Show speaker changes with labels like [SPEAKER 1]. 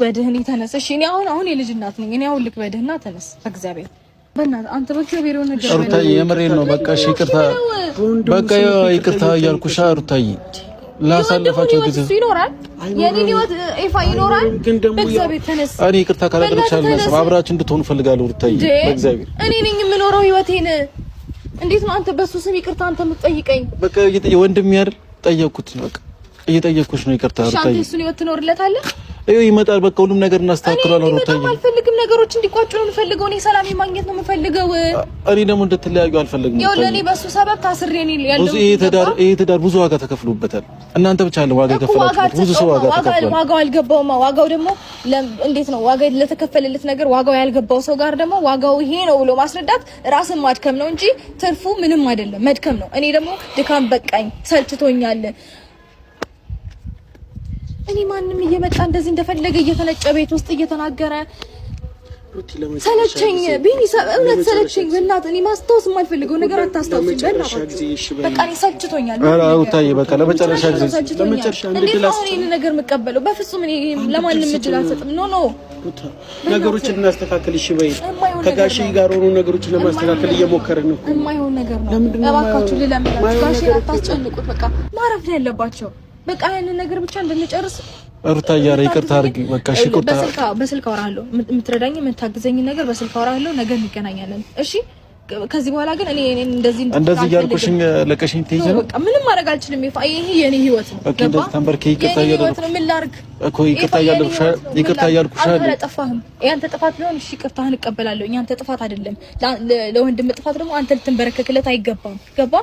[SPEAKER 1] በደህና ተነስ። እሺ እኔ አሁን የልጅ እናት ነኝ። እኔ አሁን ልክ በደህና ተነስ። እግዚአብሔር በእናትህ አንተ በእግዚአብሔር ሆነ ነገር ሩታዬ፣ የምሬን ነው። በቃ እሺ ይቅርታ፣ በቃ ይቅርታ እያልኩሽ ሩታዬ፣ ላሳለፋችሁ ጊዜ ይኖራል፣ የኔ ህይወት ይፋ ይኖራል። በእግዚአብሔር ተነስ። እኔ ይቅርታ ካላደረግሽ አልነሳም። አብራችሁ እንድትሆኑ ፈልጋለሁ ሩታዬ፣ በእግዚአብሔር እኔ ነኝ የምኖረው ህይወቴን። እንዴት ነው አንተ በሱ ስም ይቅርታ አንተ የምትጠይቀኝ? በቃ ወንድም ያር ጠየቅኩት። በቃ እየጠየቅኩሽ ነው ይቅርታ ሩታዬ። ሻንተ እሱን ህይወት ትኖርለታለህ? ይመጣል። በቃ ሁሉም ነገር እናስተካክላለን ሩታዬ። እኔ አልፈልግም ነገሮች እንዲቋጩ ነው የምፈልገው። እኔ ሰላም ማግኘት ነው የምፈልገው። እኔ ደግሞ እንድትለያዩ አልፈልግም። ያው ለኔ በሱ ሰበብ ታስሬ እኔ ያለው ይሄ ትዳር ብዙ ዋጋ ተከፍሎበታል። እናንተ ብቻ አለ ዋጋ ከፈላችሁ። ብዙ ሰው ዋጋ ተከፍሏል። ዋጋው አልገባውማ። ዋጋው ደግሞ እንዴት ነው ዋጋ ለተከፈለለት ነገር ዋጋው ያልገባው ሰው ጋር ደግሞ ዋጋው ይሄ ነው ብሎ ማስረዳት ራስን ማድከም ነው እንጂ ትርፉ ምንም አይደለም፣ መድከም ነው። እኔ ደግሞ ድካም በቃኝ፣ ሰልችቶኛል። እኔ ማንንም እየመጣ እንደዚህ እንደፈለገ እየተነጨ ቤት ውስጥ እየተናገረ ሰለቸኝ። ቢኒ እውነት ሰለቸኝ። በእናትህ እኔ ማስታወስ የማልፈልገው ነገር አታስታውስኝ። በቃ እኔ ሰልችቶኛል። ኧረ አውጣዬ በቃ ለመጨረሻ ጊዜ እንዴት ነው ይሄን ነገር የምቀበለው? በፍጹም እኔ ለማንም እድል አልሰጥም። ኖ ነገሮችን እናስተካክል። እሺ በይ ከጋሼ ጋር ሆኖ ነገሮችን ለማስተካከል እየሞከርን ነው። የማይሆን ነገር ነው። እባካችሁ ልለምናችሁ፣ ጋሼ አታስጨንቁት። በቃ ማረፍ ነው ያለባቸው። በቃ ያንን ነገር ብቻ እንድንጨርስ ሩታዬ፣ ኧረ ይቅርታ አድርጊ። በቃ እሺ በስልክ አወራለሁ። የምትረዳኝ የምታግዘኝ ነገር በስልክ አወራለሁ። ነገ እንገናኛለን። እሺ ከዚህ በኋላ ግን እኔ እንደዚህ እያልኩሽኝ ለቀሽኝ ትይዘ ነው። በቃ ምንም ማድረግ አልችልም። ይሄ የኔ ህይወት ነው። በቃ እንደዚህ ተንበርኬ ይቅርታ እያልኩሽ ነው። ምን ላድርግ እኮ ይቅርታ እያልኩሽ አልጠፋህም። ያንተ ጥፋት ቢሆን እሺ ይቅርታህን እቀበላለሁ። ያንተ ጥፋት አይደለም። ለወንድም ጥፋት ደግሞ አንተ ልትንበረከክለት አይገባም። ገባ